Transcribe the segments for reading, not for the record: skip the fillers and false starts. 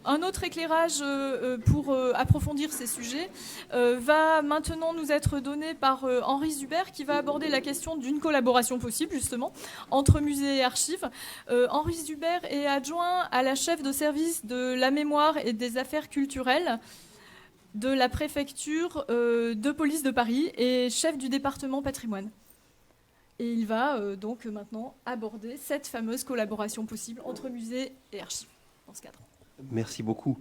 Un autre éclairage pour approfondir ces sujets va maintenant nous être donné par Henri Zuber, qui va aborder la question d'une collaboration possible justement entre musées et archives. Henri Zuber est adjoint à la chef de service de la mémoire et des affaires culturelles de la préfecture de police de Paris et chef du département patrimoine. Et il va donc maintenant aborder cette fameuse collaboration possible entre musées et archives dans ce cadre. Merci beaucoup.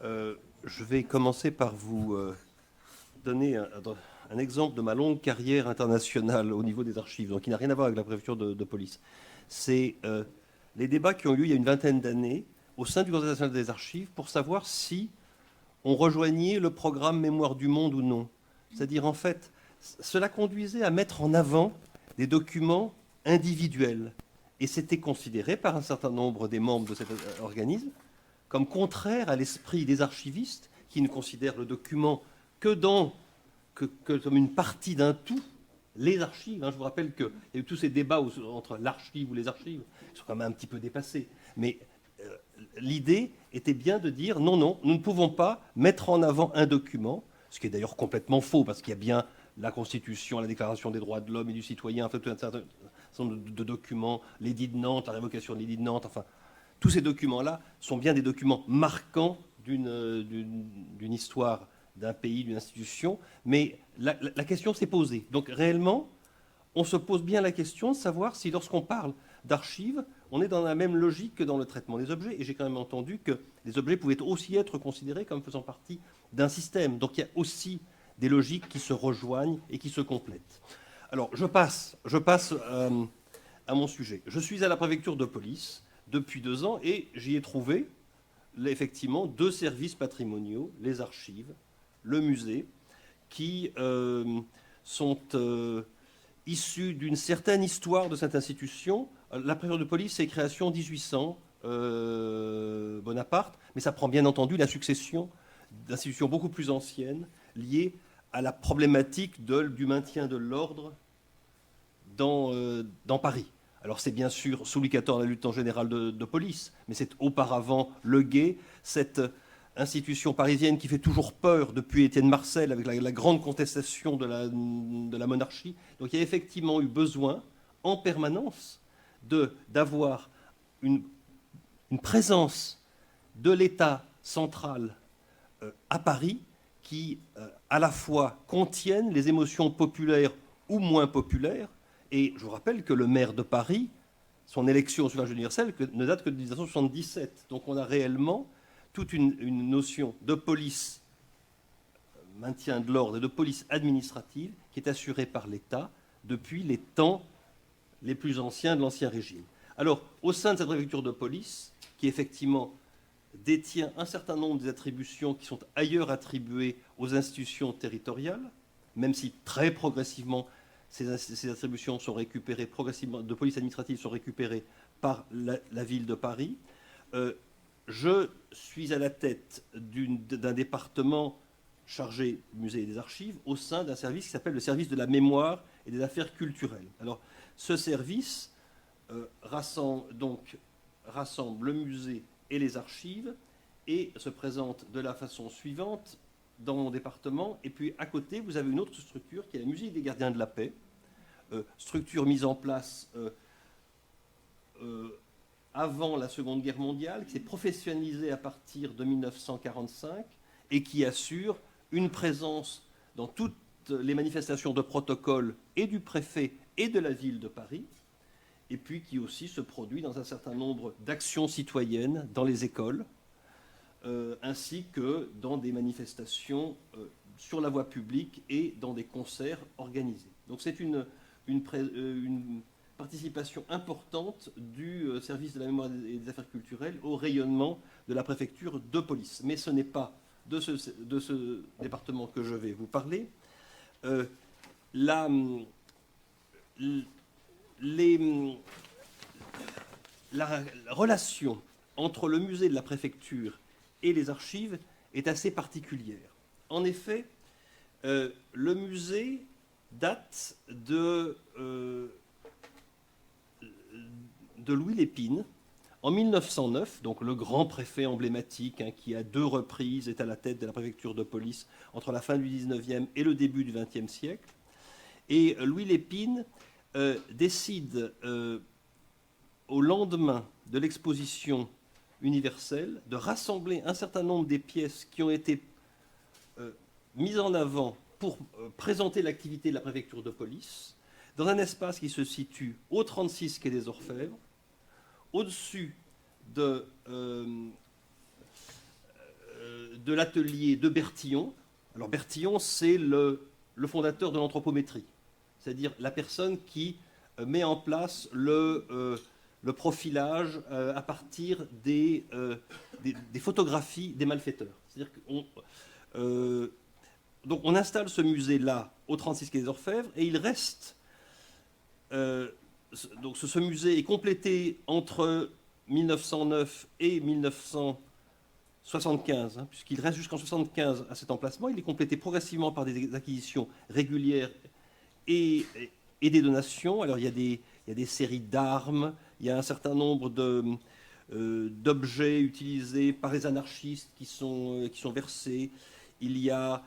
Je vais commencer par vous donner un exemple de ma longue carrière internationale au niveau des archives, donc qui n'a rien à voir avec la préfecture de police. C'est les débats qui ont eu lieu il y a une vingtaine d'années au sein du Conseil national des archives pour savoir si on rejoignait le programme Mémoire du Monde ou non. C'est-à-dire, en fait, cela conduisait à mettre en avant des documents individuels. Et c'était considéré par un certain nombre des membres de cet organisme comme contraire à l'esprit des archivistes qui ne considèrent le document que comme une partie d'un tout, les archives. Je vous rappelle qu'il y a eu tous ces débats entre l'archive ou les archives, qui sont quand même un petit peu dépassés. Mais l'idée était bien de dire non, non, nous ne pouvons pas mettre en avant un document, ce qui est d'ailleurs complètement faux, parce qu'il y a bien la Constitution, la Déclaration des droits de l'homme et du citoyen, enfin, tout un certain nombre de documents, l'édit de Nantes, la révocation de l'édit de Nantes, enfin, tous ces documents-là sont bien des documents marquants d'une histoire d'un pays, d'une institution, mais la question s'est posée. Donc réellement, on se pose bien la question de savoir si lorsqu'on parle d'archives, on est dans la même logique que dans le traitement des objets. Et j'ai quand même entendu que les objets pouvaient aussi être considérés comme faisant partie d'un système. Donc il y a aussi des logiques qui se rejoignent et qui se complètent. Alors je passe à mon sujet. Je suis à la préfecture de police depuis 2 ans et j'y ai trouvé effectivement 2 services patrimoniaux, les archives, le musée, qui sont issus d'une certaine histoire de cette institution. La préfecture de police, c'est création 1800, Bonaparte, mais ça prend bien entendu la succession d'institutions beaucoup plus anciennes liées à la problématique du maintien de l'ordre dans Paris. Alors c'est bien sûr sous Louis XIV la lutte en général de police, mais c'est auparavant le guet, cette institution parisienne qui fait toujours peur depuis Étienne Marcel avec la grande contestation de la monarchie. Donc il y a effectivement eu besoin en permanence d'avoir une présence de l'État central à Paris qui à la fois contienne les émotions populaires ou moins populaires. Et je vous rappelle que le maire de Paris, son élection au suffrage universel ne date que de 1977. Donc on a réellement toute une notion de police, maintien de l'ordre et de police administrative qui est assurée par l'État depuis les temps les plus anciens de l'Ancien Régime. Alors, au sein de cette préfecture de police, qui effectivement détient un certain nombre des attributions qui sont ailleurs attribuées aux institutions territoriales, même si très progressivement ces attributions sont récupérées, progressivement, de police administrative sont récupérées par la ville de Paris. Je suis à la tête d'un département chargé du musée et des archives au sein d'un service qui s'appelle le service de la mémoire et des affaires culturelles. Alors, ce service rassemble le musée et les archives et se présente de la façon suivante dans mon département. Et puis à côté, vous avez une autre structure qui est la Musique des gardiens de la paix, structure mise en place avant la Seconde Guerre mondiale, qui s'est professionnalisée à partir de 1945 et qui assure une présence dans toutes les manifestations de protocole et du préfet et de la ville de Paris, et puis qui aussi se produit dans un certain nombre d'actions citoyennes dans les écoles, ainsi que dans des manifestations sur la voie publique et dans des concerts organisés. Donc c'est une participation importante du service de la mémoire et des affaires culturelles au rayonnement de la préfecture de police. Mais ce n'est pas de ce département que je vais vous parler. La relation entre le musée de la préfecture et les archives est assez particulière. En effet, le musée date de Louis Lépine En 1909, donc le grand préfet emblématique, qui à 2 reprises est à la tête de la préfecture de police entre la fin du 19e et le début du 20e siècle, et Louis Lépine décide, au lendemain de l'exposition universelle, de rassembler un certain nombre des pièces qui ont été mises en avant pour présenter l'activité de la préfecture de police dans un espace qui se situe au 36 quai des Orfèvres, au-dessus de l'atelier de Bertillon. Alors Bertillon, c'est le fondateur de l'anthropométrie, c'est-à-dire la personne qui met en place le profilage à partir des photographies des malfaiteurs. C'est-à-dire donc on installe ce musée-là au 36 quai des Orfèvres et il reste... donc ce musée est complété entre 1909 et 1975, puisqu'il reste jusqu'en 1975 à cet emplacement. Il est complété progressivement par des acquisitions régulières et des donations. Alors il y a des séries d'armes, il y a un certain nombre d'objets utilisés par les anarchistes qui sont versés. Il y a...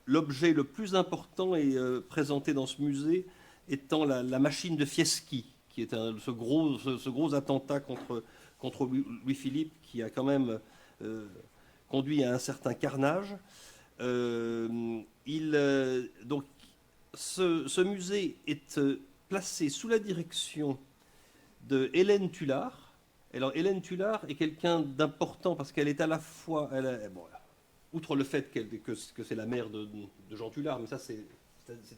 l'objet le plus important est présenté dans ce musée étant la machine de Fieschi, qui est ce gros attentat contre Louis-Philippe, qui a quand même conduit à un certain carnage. Donc, ce musée est placé sous la direction de Hélène Tullard. Alors, Hélène Tullard est quelqu'un d'important parce qu'elle est à la fois... outre le fait que c'est la mère de Jean Tullard, mais ça c'est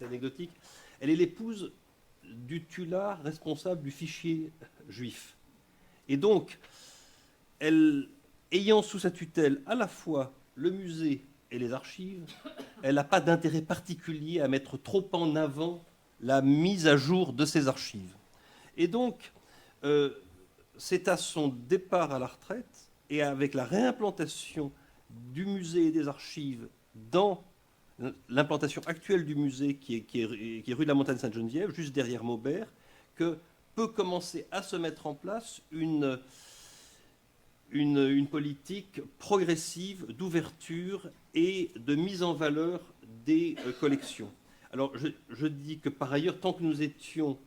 anecdotique, elle est l'épouse du Tullard responsable du fichier juif. Et donc, ayant sous sa tutelle à la fois le musée et les archives, elle n'a pas d'intérêt particulier à mettre trop en avant la mise à jour de ces archives. Et donc, c'est à son départ à la retraite, et avec la réimplantation du musée et des archives dans l'implantation actuelle du musée qui est rue de la Montagne Sainte-Geneviève, juste derrière Maubert, que peut commencer à se mettre en place une politique progressive d'ouverture et de mise en valeur des collections. Alors je dis que par ailleurs, tant que nous étions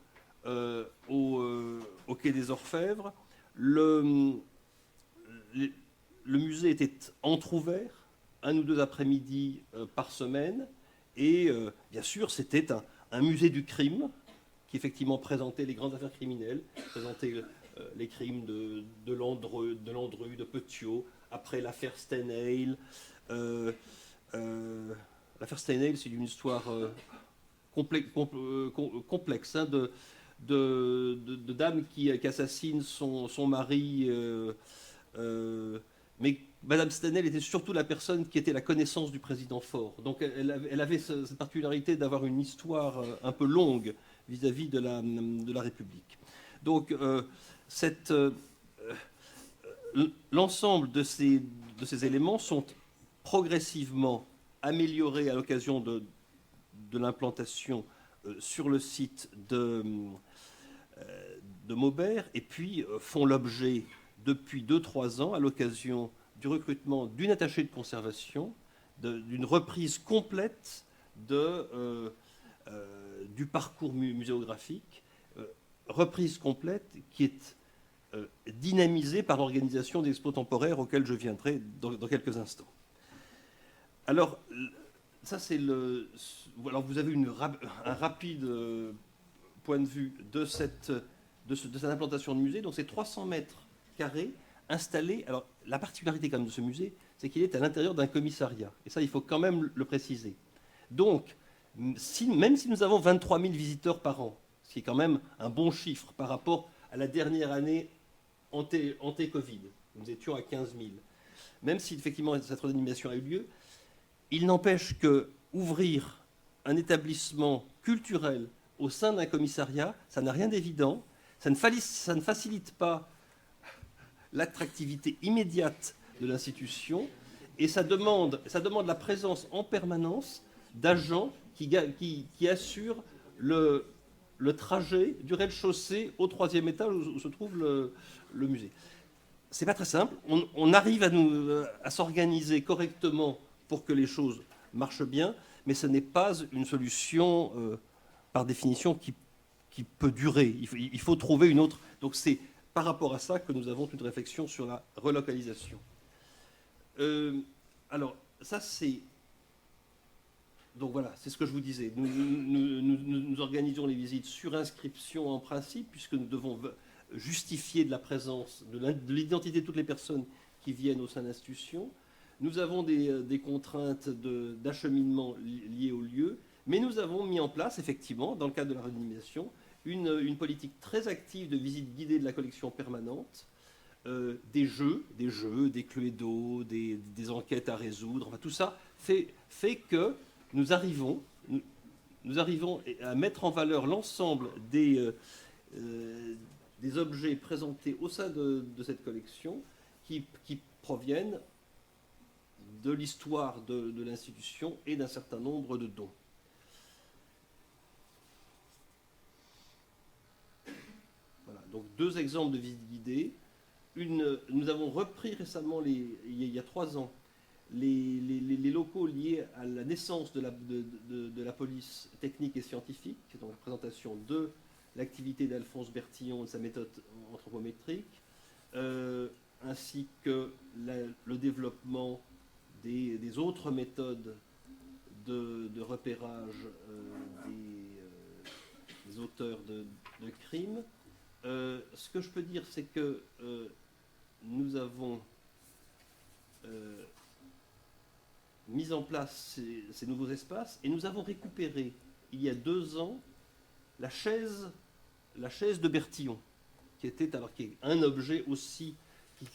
au quai des Orfèvres, le musée était entrouvert 1 ou 2 après-midi par semaine. Et bien sûr, c'était un musée du crime qui effectivement présentait les grandes affaires criminelles, présentait les crimes de Landru, de Petiot, après l'affaire Stenheil. L'affaire Stenheil, c'est une histoire complexe de dame qui assassinine son mari. Mais Madame Stenheil était surtout la personne qui était la connaissance du président Faure. Donc elle avait cette particularité d'avoir une histoire un peu longue vis-à-vis de la République. Donc l'ensemble de ces éléments sont progressivement améliorés à l'occasion de l'implantation sur le site de Maubert, et puis font l'objet depuis 2-3 ans, à l'occasion du recrutement d'une attachée de conservation, d'une reprise complète du parcours muséographique, reprise complète qui est dynamisée par l'organisation des expos temporaires auxquels je viendrai dans quelques instants. Alors, ça c'est alors vous avez un rapide point de vue de cette implantation de musée. Donc c'est 300 mètres carrés installés. Alors la particularité quand même de ce musée, c'est qu'il est à l'intérieur d'un commissariat. Et ça, il faut quand même le préciser. Donc, même si nous avons 23 000 visiteurs par an, ce qui est quand même un bon chiffre par rapport à la dernière année anté-Covid, nous étions à 15 000. Même si effectivement cette redénomination a eu lieu, il n'empêche que ouvrir un établissement culturel au sein d'un commissariat, ça n'a rien d'évident, ça ne facilite pas l'attractivité immédiate de l'institution, et ça demande la présence en permanence d'agents qui assurent le trajet du rez-de-chaussée au 3e étage où se trouve le musée. C'est pas très simple. On arrive à s'organiser correctement pour que les choses marchent bien, mais ce n'est pas une solution, par définition, qui peut durer. Il faut trouver une autre. Donc c'est par rapport à ça que nous avons toute réflexion sur la relocalisation. Alors, ça c'est... Donc voilà, c'est ce que je vous disais. Nous organisons les visites sur inscription en principe, puisque nous devons justifier de la présence, de l'identité de toutes les personnes qui viennent au sein de l'institution. Nous avons des contraintes d'acheminement liées au lieu, mais nous avons mis en place, effectivement, dans le cadre de la redynamisation, une politique très active de visite guidée de la collection permanente, des jeux, des cluedos, des enquêtes à résoudre. Enfin, tout ça fait que nous arrivons à mettre en valeur l'ensemble des objets présentés au sein de cette collection qui proviennent de l'histoire de l'institution et d'un certain nombre de dons. Voilà, donc 2 exemples de visite guidée. Nous avons repris récemment, il y a 3 ans, les locaux liés à la naissance de la police technique et scientifique, donc la présentation de l'activité d'Alphonse Bertillon et de sa méthode anthropométrique, ainsi que le développement des autres méthodes de repérage des auteurs de crimes. Ce que je peux dire, c'est que nous avons mis en place ces nouveaux espaces et nous avons récupéré, il y a 2 ans, la chaise de Bertillon, qui est un objet aussi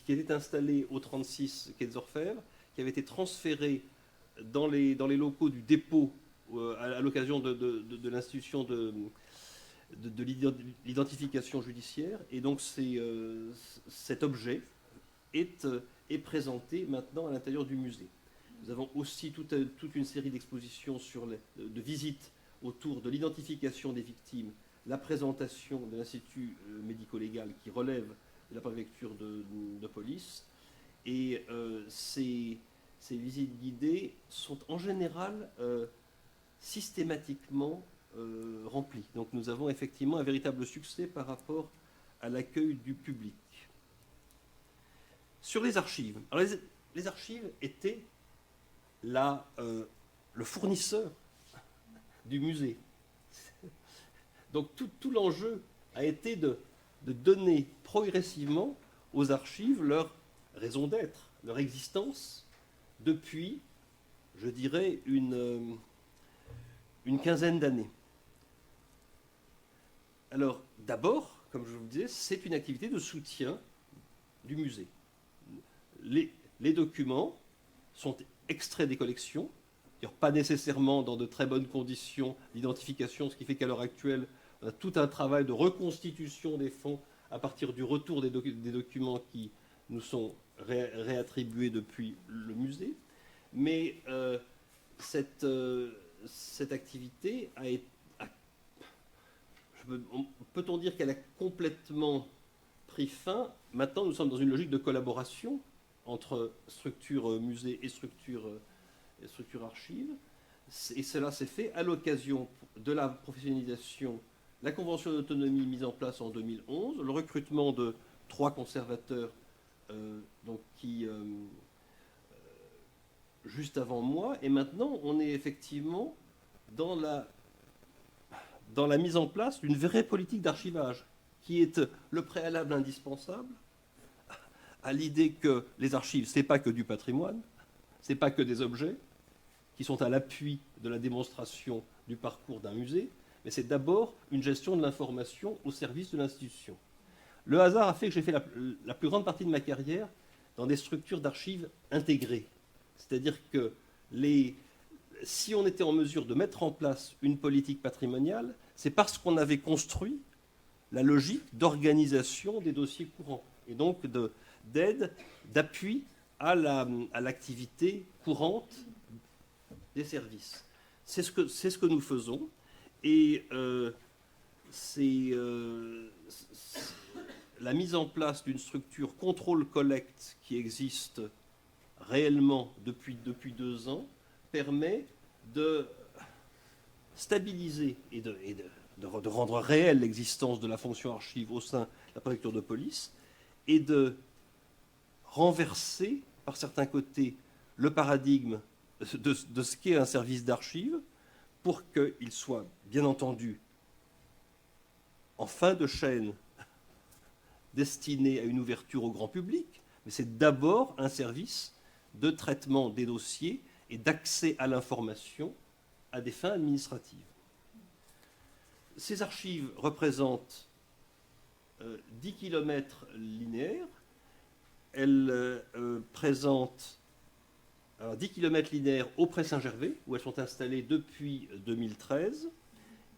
qui était installé au 36 quai des Orfèvres, qui avait été transféré dans les locaux du dépôt à l'occasion de l'institution de l'identification judiciaire. Et donc cet objet est présenté maintenant à l'intérieur du musée. Nous avons aussi toute une série d'expositions de visites autour de l'identification des victimes, la présentation de l'Institut médico-légal qui relève de la préfecture de police. Et ces visites guidées sont en général systématiquement remplies. Donc nous avons effectivement un véritable succès par rapport à l'accueil du public. Sur les archives. Alors les archives étaient le fournisseur du musée. Donc tout l'enjeu a été de donner progressivement aux archives leur raison d'être, leur existence, depuis, je dirais, une quinzaine d'années. Alors, d'abord, comme je vous le disais, c'est une activité de soutien du musée. Les documents sont extraits des collections, pas nécessairement dans de très bonnes conditions d'identification, ce qui fait qu'à l'heure actuelle, on a tout un travail de reconstitution des fonds à partir du retour des documents qui nous sont réattribués depuis le musée. Mais cette activité peut-on dire qu'elle a complètement pris fin? Maintenant, nous sommes dans une logique de collaboration entre structure musée et structure archive. Et cela s'est fait à l'occasion de la professionnalisation, la convention d'autonomie mise en place en 2011, le recrutement de 3 conservateurs juste avant moi, et maintenant on est effectivement dans la mise en place d'une vraie politique d'archivage, qui est le préalable indispensable à l'idée que les archives, ce n'est pas que du patrimoine, ce n'est pas que des objets qui sont à l'appui de la démonstration du parcours d'un musée, mais c'est d'abord une gestion de l'information au service de l'institution. Le hasard a fait que j'ai fait la plus grande partie de ma carrière dans des structures d'archives intégrées. C'est-à-dire que si on était en mesure de mettre en place une politique patrimoniale, c'est parce qu'on avait construit la logique d'organisation des dossiers courants, et donc d'aide, d'appui à l'activité courante des services. C'est ce que nous faisons, et c'est la mise en place d'une structure contrôle-collecte qui existe réellement depuis 2 ans permet de stabiliser et de rendre réelle l'existence de la fonction archive au sein de la préfecture de police et de renverser, par certains côtés, le paradigme de ce qu'est un service d'archives pour qu'il soit, bien entendu, en fin de chaîne, destiné à une ouverture au grand public, mais c'est d'abord un service de traitement des dossiers et d'accès à l'information à des fins administratives. Ces archives représentent 10 km linéaires. Elles présentent 10 km linéaires au Pré Saint-Gervais, où elles sont installées depuis 2013.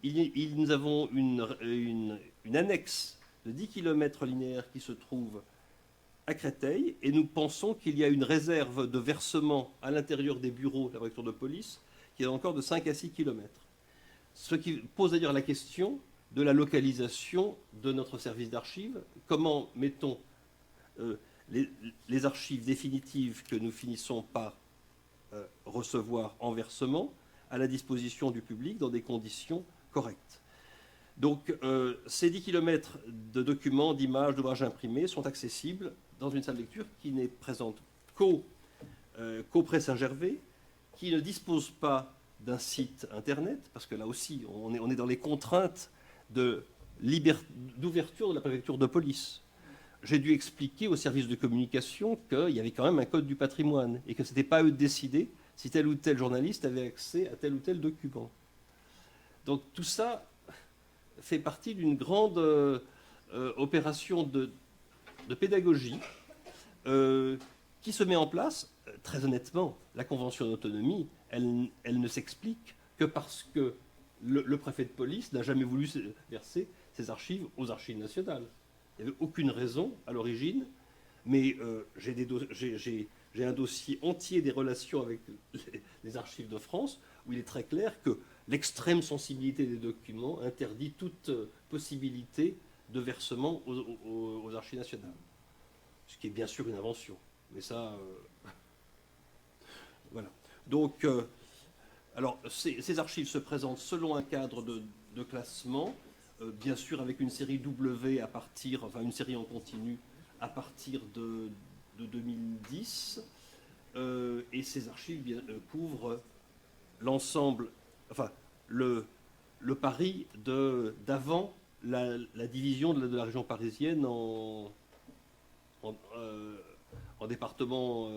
Nous avons une annexe de 10 km linéaires qui se trouve à Créteil, et nous pensons qu'il y a une réserve de versement à l'intérieur des bureaux de la préfecture de police qui est encore de 5 à 6 km. Ce qui pose d'ailleurs la question de la localisation de notre service d'archives. Comment mettons les archives définitives que nous finissons par recevoir en versement à la disposition du public dans des conditions correctes. Donc ces 10 km de documents, d'images, d'ouvrages imprimés sont accessibles dans une salle de lecture qui n'est présente qu'au Pré Saint-Gervais, qui ne dispose pas d'un site internet, parce que là aussi on est dans les contraintes d'ouverture de la préfecture de police. J'ai dû expliquer au service de communication qu'il y avait quand même un code du patrimoine et que ce n'était pas à eux de décider si tel ou tel journaliste avait accès à tel ou tel document. Donc tout ça fait partie d'une grande opération de pédagogie qui se met en place. Très honnêtement, la convention d'autonomie, elle ne s'explique que parce que le préfet de police n'a jamais voulu verser ses archives aux archives nationales. Il n'y avait aucune raison à l'origine, mais j'ai un dossier entier des relations avec les archives de France où il est très clair que l'extrême sensibilité des documents interdit toute possibilité de versement aux archives nationales. Ce qui est bien sûr une invention. Mais ça... voilà. Donc, alors, ces archives se présentent selon un cadre de classement, bien sûr avec une série W à partir, enfin une série en continu à partir de 2010. Et ces archives couvrent l'ensemble, enfin le Paris d'avant la division de la région parisienne en départements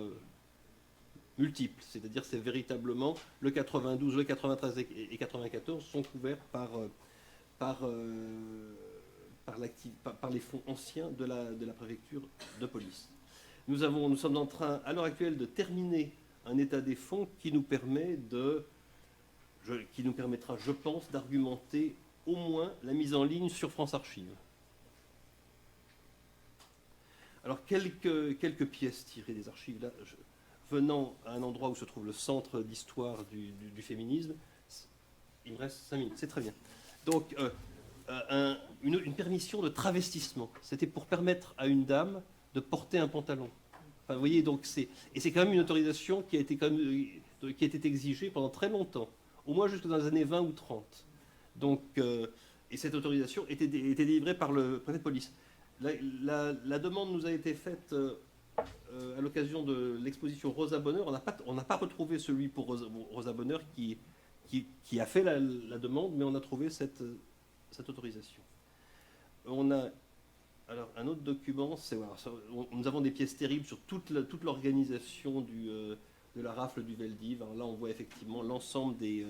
multiples. C'est-à-dire c'est véritablement le 92, le 93 et 94 sont couverts par les fonds anciens de la préfecture de police. Nous sommes en train, à l'heure actuelle, de terminer un état des fonds qui nous permettra, je pense, d'argumenter au moins la mise en ligne sur France Archives. Alors, quelques pièces tirées des archives. Là, venant à un endroit où se trouve le centre d'histoire du féminisme, il me reste 5 minutes, c'est très bien. Donc, une permission de travestissement. C'était pour permettre à une dame de porter un pantalon. Enfin, vous voyez, donc c'est quand même une autorisation qui a été exigée pendant très longtemps, au moins jusque dans les années 20 ou 30. Donc, et cette autorisation était délivrée par le préfet de police. La demande nous a été faite à l'occasion de l'exposition Rosa Bonheur. On n'a pas retrouvé celui pour Rosa Bonheur qui a fait la demande, mais on a trouvé cette autorisation. On a alors un autre document, nous avons des pièces terribles sur toute l'organisation de la rafle du Veldiv. Alors là, on voit effectivement l'ensemble des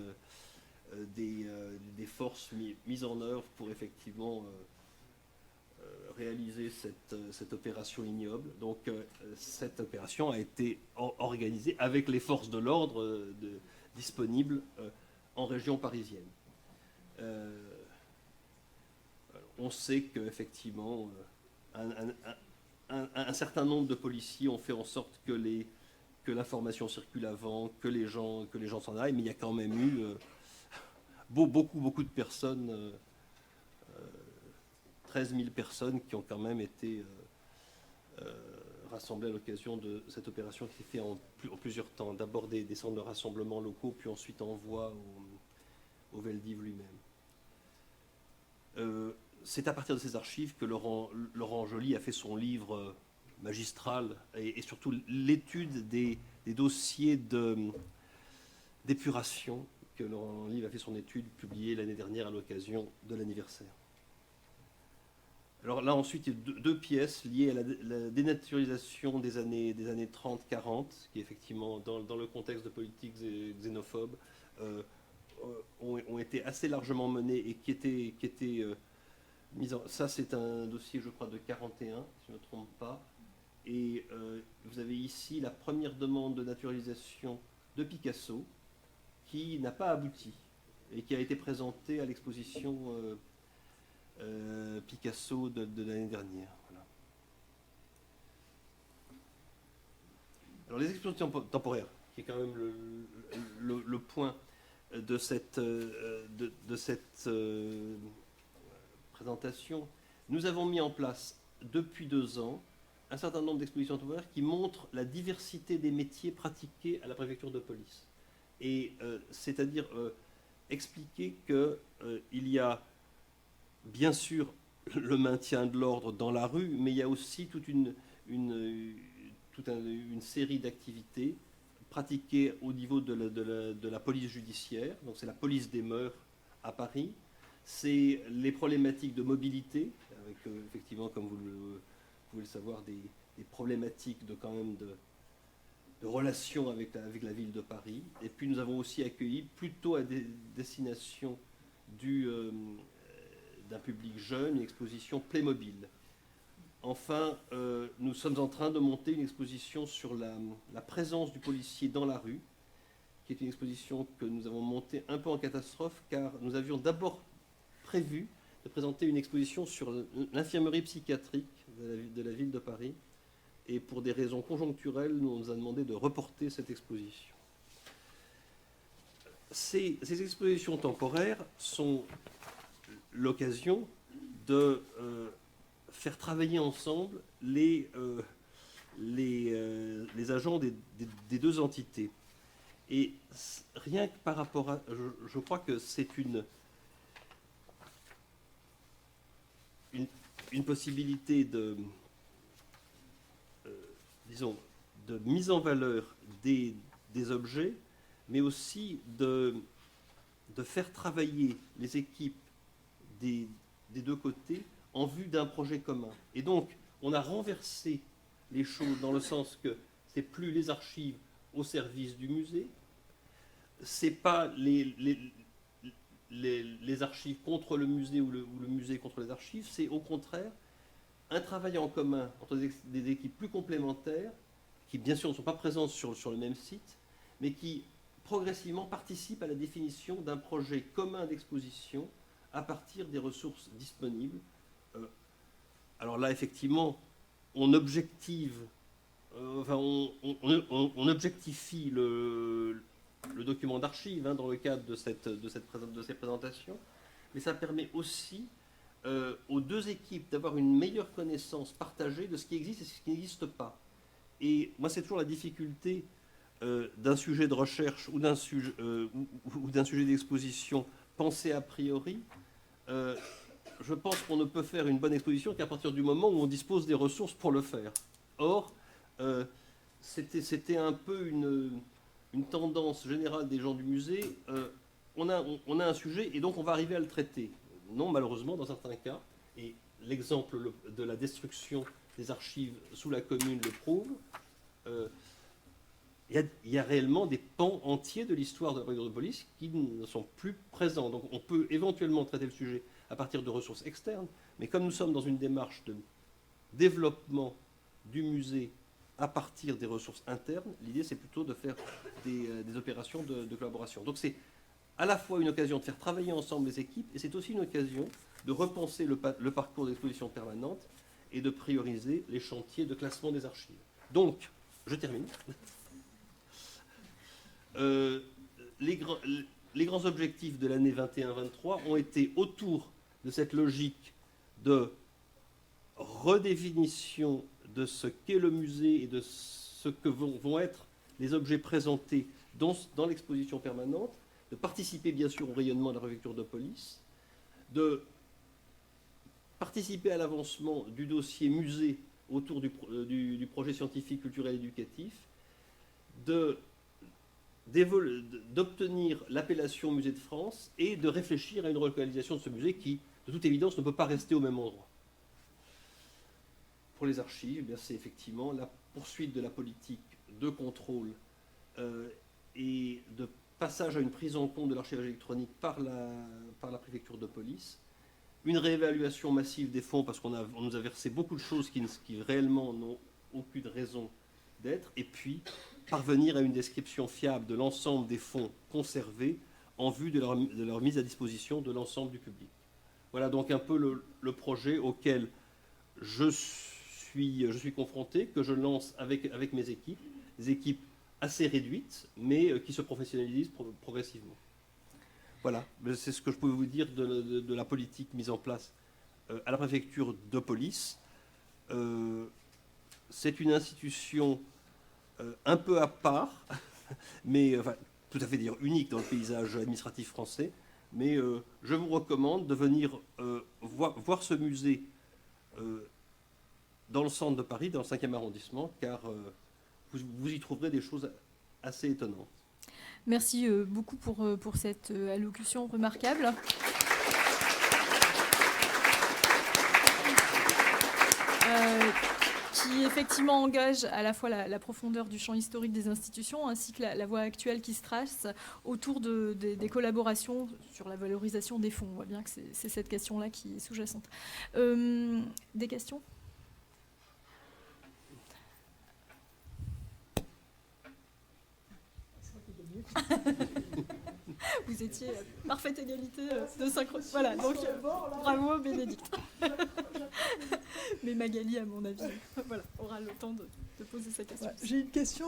forces mises en œuvre pour effectivement réaliser cette opération ignoble. Donc cette opération a été organisée avec les forces de l'ordre disponibles en région parisienne. On sait qu'effectivement, un certain nombre de policiers ont fait en sorte que l'information circule avant, que les gens s'en aillent, mais il y a quand même eu beaucoup de personnes 13 000 personnes qui ont quand même été rassemblées à l'occasion de cette opération qui s'est faite en plusieurs temps. D'abord des centres de rassemblement locaux, puis ensuite envoi au Veldiv lui-même. C'est à partir de ces archives que Laurent Joly a fait son livre magistral et surtout l'étude des dossiers d'épuration, que Laurent Joly a fait son étude publiée l'année dernière à l'occasion de l'anniversaire. Alors là ensuite il y a deux pièces liées à la dénaturalisation des années 30-40, qui effectivement dans le contexte de politique xénophobe ont été assez largement menées et qui étaient mises en... Ça c'est un dossier je crois de 41, si je ne me trompe pas. Et vous avez ici la première demande de naturalisation de Picasso qui n'a pas abouti et qui a été présentée à l'exposition Picasso de l'année dernière. Voilà. Alors les expositions temporaires, qui est quand même le point de cette présentation, nous avons mis en place depuis 2 ans un certain nombre d'expositions temporaires qui montrent la diversité des métiers pratiqués à la préfecture de police. Et c'est-à-dire expliquer qu'il y a bien sûr le maintien de l'ordre dans la rue, mais il y a aussi toute une série d'activités pratiquées au niveau de la police judiciaire. Donc c'est la police des mœurs à Paris. C'est les problématiques de mobilité, avec effectivement, comme vous pouvez le savoir, des problématiques de relations avec la ville de Paris. Et puis nous avons aussi accueilli, plutôt à destination d'un public jeune, une exposition Playmobil. Enfin, nous sommes en train de monter une exposition sur la présence du policier dans la rue, qui est une exposition que nous avons montée un peu en catastrophe, car nous avions d'abord prévu de présenter une exposition sur l'infirmerie psychiatrique de la ville de Paris. Et pour des raisons conjoncturelles, on nous a demandé de reporter cette exposition. Ces expositions temporaires sont l'occasion de faire travailler ensemble les agents des deux entités. Et rien que par rapport à... Je crois que c'est une possibilité de mise en valeur des objets, mais aussi de faire travailler les équipes des deux côtés en vue d'un projet commun. Et donc, on a renversé les choses dans le sens que c'est plus les archives au service du musée, c'est pas les archives contre le musée ou le musée contre les archives, c'est au contraire un travail en commun entre des équipes plus complémentaires, qui bien sûr ne sont pas présentes sur le même site, mais qui progressivement participent à la définition d'un projet commun d'exposition à partir des ressources disponibles. Alors là, effectivement, on objectifie le document d'archives dans le cadre de ces présentations, mais ça permet aussi aux deux équipes d'avoir une meilleure connaissance partagée de ce qui existe et ce qui n'existe pas. Et moi, c'est toujours la difficulté d'un sujet de recherche ou d'un sujet d'exposition pensé a priori. Je pense qu'on ne peut faire une bonne exposition qu'à partir du moment où on dispose des ressources pour le faire. Or, c'était un peu une tendance générale des gens du musée. On a un sujet et donc on va arriver à le traiter. Non, malheureusement, dans certains cas, et l'exemple de la destruction des archives sous la Commune le prouve, il y a réellement des pans entiers de l'histoire de la préfecture de police qui ne sont plus présents. Donc on peut éventuellement traiter le sujet à partir de ressources externes, mais comme nous sommes dans une démarche de développement du musée à partir des ressources internes, l'idée c'est plutôt de faire des opérations de collaboration. Donc c'est à la fois une occasion de faire travailler ensemble les équipes, et c'est aussi une occasion de repenser le parcours d'exposition permanente et de prioriser les chantiers de classement des archives. Donc, je termine. Les grands objectifs de l'année 21-23 ont été autour de cette logique de redéfinition de ce qu'est le musée et de ce que vont être les objets présentés dans l'exposition permanente, de participer bien sûr au rayonnement de la préfecture de police, de participer à l'avancement du dossier musée autour du projet scientifique, culturel et éducatif, d'obtenir l'appellation Musée de France et de réfléchir à une relocalisation de ce musée qui, de toute évidence, ne peut pas rester au même endroit. Pour les archives, c'est effectivement la poursuite de la politique de contrôle et de passage à une prise en compte de l'archivage électronique par la préfecture de police, une réévaluation massive des fonds parce qu'on nous a versé beaucoup de choses qui réellement n'ont aucune raison d'être, et puis parvenir à une description fiable de l'ensemble des fonds conservés en vue de leur mise à disposition de l'ensemble du public. Voilà donc un peu le projet auquel je suis confronté, que je lance avec mes équipes, des équipes assez réduites, mais qui se professionnalisent progressivement. Voilà, c'est ce que je peux vous dire de la politique mise en place à la préfecture de police. C'est une institution un peu à part, mais enfin, tout à fait dire unique dans le paysage administratif français. Mais je vous recommande de venir voir ce musée dans le centre de Paris, dans le 5e arrondissement, car vous y trouverez des choses assez étonnantes. Merci beaucoup pour cette allocution remarquable. Qui effectivement engage à la fois la profondeur du champ historique des institutions ainsi que la voie actuelle qui se trace autour des collaborations sur la valorisation des fonds. On voit bien que c'est cette question-là qui est sous-jacente. Des questions ? Vous étiez à parfaite égalité de synchro. Voilà, donc bravo Bénédicte. Mais Magali, à mon avis, voilà, aura le temps de poser sa question. Ouais, j'ai une question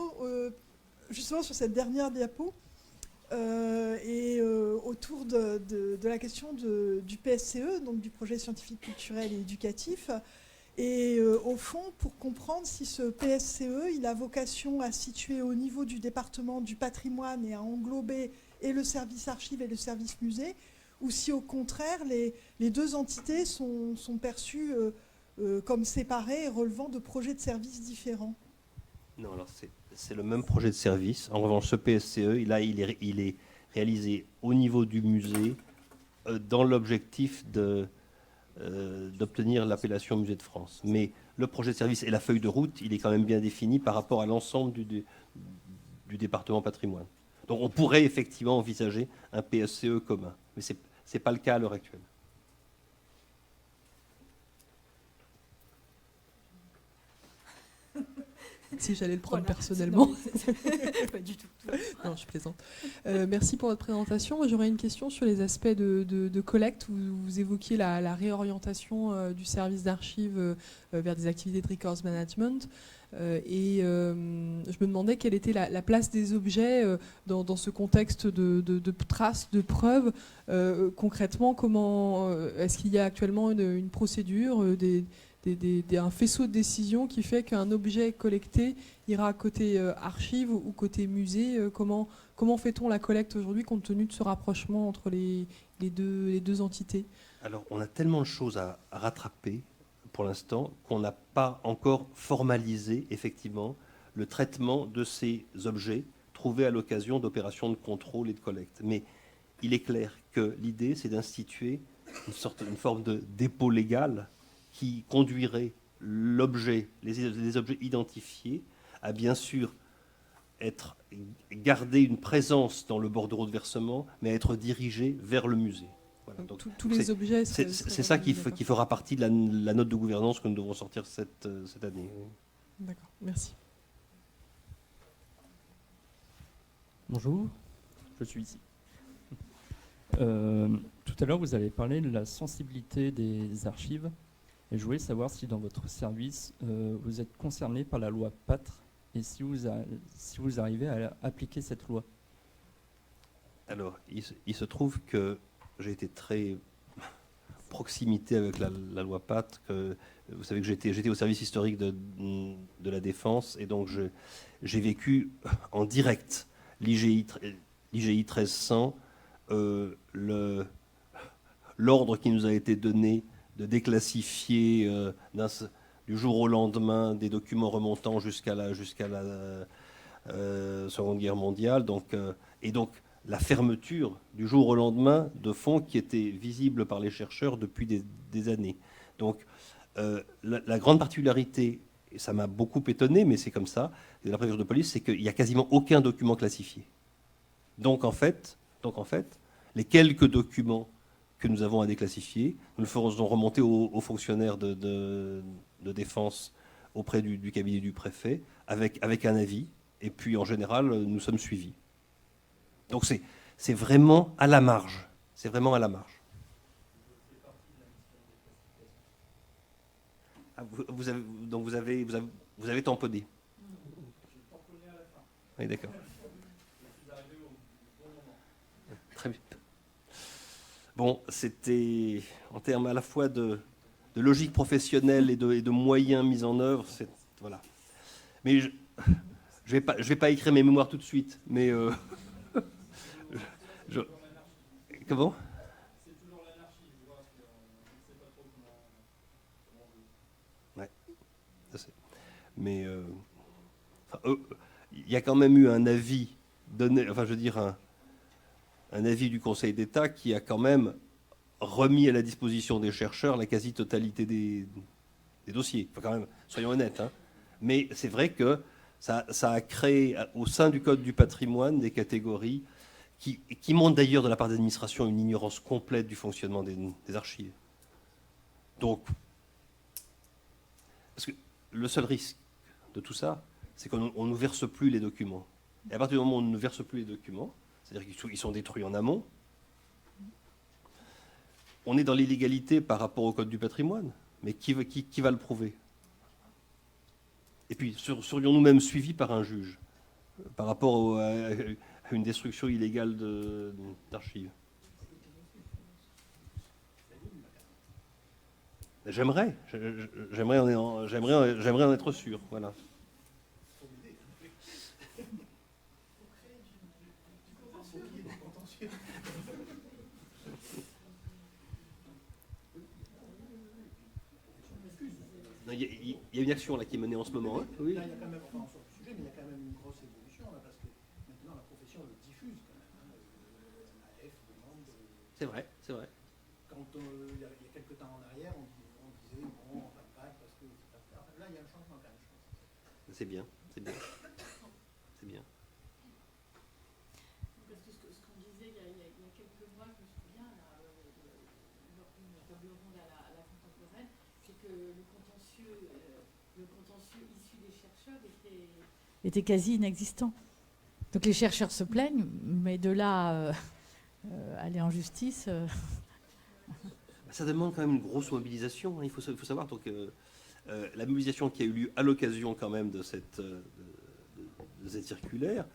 justement sur cette dernière diapo et autour de la question du PSCE, donc du projet scientifique, culturel et éducatif. Et au fond, pour comprendre si ce PSCE, il a vocation à se situer au niveau du département du patrimoine et à englober et le service archives et le service musée, ou si au contraire, les deux entités sont perçues comme séparées et relevant de projets de services différents. Non, alors c'est le même projet de service. En revanche, ce PSCE, il est réalisé au niveau du musée dans l'objectif d'obtenir l'appellation Musée de France. Mais le projet de service et la feuille de route, il est quand même bien défini par rapport à l'ensemble du département patrimoine. Donc on pourrait effectivement envisager un PSCE commun, mais ce n'est pas le cas à l'heure actuelle. Si j'allais le prendre personnellement. Pas du tout. Non, je plaisante. Merci pour votre présentation. J'aurais une question sur les aspects de collecte. Vous évoquiez la réorientation du service d'archives vers des activités de records management. Et je me demandais quelle était la place des objets dans ce contexte de traces, de preuves. Concrètement, comment est-ce qu'il y a actuellement une procédure, un faisceau de décision qui fait qu'un objet collecté ira côté archive ou côté musée. Comment fait-on la collecte aujourd'hui compte tenu de ce rapprochement entre les deux entités ? Alors, on a tellement de choses à rattraper pour l'instant qu'on n'a pas encore formalisé effectivement le traitement de ces objets trouvés à l'occasion d'opérations de contrôle et de collecte. Mais il est clair que l'idée, c'est d'instituer une forme de dépôt légal qui conduirait l'objet, les objets identifiés à bien sûr garder une présence dans le bordereau de versement, mais à être dirigés vers le musée. Voilà. Donc, tous les objets. C'est ça qui fera partie de la note de gouvernance que nous devrons sortir cette année. D'accord, merci. Bonjour, je suis ici. Tout à l'heure, vous avez parlé de la sensibilité des archives. Et je voulais savoir si dans votre service, vous êtes concerné par la loi PATR et si vous arrivez à appliquer cette loi. Alors, il se trouve que j'ai été très proximité avec la loi Pâtre. Vous savez que j'étais au service historique de la Défense, et donc j'ai vécu en direct l'IGI 1300, l'ordre qui nous a été donné de déclassifier du jour au lendemain des documents remontant jusqu'à la Seconde Guerre mondiale. Et donc la fermeture du jour au lendemain de fonds qui étaient visibles par les chercheurs depuis des années. Donc la grande particularité, et ça m'a beaucoup étonné, mais c'est comme ça, de la préfecture de police, c'est qu'il n'y a quasiment aucun document classifié. Donc en fait, les quelques documents que nous avons à déclassifier, nous le faisons remonter aux fonctionnaires de défense auprès du cabinet du préfet, avec un avis, et puis en général, nous sommes suivis. Donc c'est vraiment à la marge. C'est vraiment à la marge. Ah, vous avez tamponné. Oui, d'accord. Très bien. Bon, c'était en termes à la fois de logique professionnelle et de moyens mis en œuvre. Voilà. Mais je vais pas écrire mes mémoires tout de suite. Mais comment ? C'est toujours l'anarchie. Je vois, on ne sait pas trop comment. Ouais, ça c'est. Mais il y a quand même eu un avis donné. Enfin, je veux dire un avis du Conseil d'État qui a quand même remis à la disposition des chercheurs la quasi-totalité des dossiers. Enfin, quand même, soyons honnêtes. Hein. Mais c'est vrai que ça a créé au sein du Code du patrimoine des catégories qui montrent d'ailleurs de la part de l'administration une ignorance complète du fonctionnement des archives. Donc, parce que le seul risque de tout ça, c'est qu'on ne nous verse plus les documents. Et à partir du moment où on ne nous verse plus les documents, c'est-à-dire qu'ils sont détruits en amont, on est dans l'illégalité par rapport au Code du patrimoine. Mais qui va le prouver ? Et puis, serions-nous même suivis par un juge par rapport à une destruction illégale d'archives ? J'aimerais en être sûr. Voilà. Il y a une action là qui est menée en ce moment. Hein. Oui. Là, il y a quand même, enfin, sur le sujet, mais il y a quand même une grosse évolution là, parce que maintenant la profession le diffuse quand même. Hein. L'AF demande. C'est vrai, c'est vrai. Quand il y a quelques temps en arrière, on disait bon, on va pas parce que enfin, là, il y a un changement quand même. C'est bien, c'est bien, c'est bien. Parce que ce qu'on disait il y a quelques mois, je me souviens, lors d'une table ronde à la contemporaine, c'est que le contentieux issu des chercheurs était quasi inexistant. Donc les chercheurs se plaignent, mais de là aller en justice... Ça demande quand même une grosse mobilisation, hein. Il faut savoir donc, la mobilisation qui a eu lieu à l'occasion quand même de cette circulaire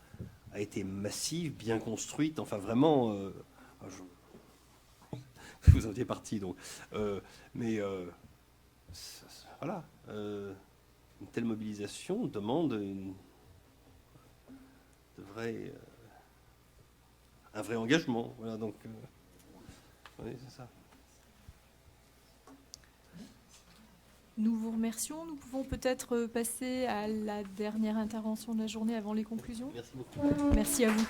a été massive, bien construite, enfin vraiment... vous en étiez parti donc. Mais voilà, une telle mobilisation demande un vrai engagement. Voilà, donc, oui, c'est ça. Nous vous remercions. Nous pouvons peut-être passer à la dernière intervention de la journée avant les conclusions. Merci beaucoup. Merci à vous.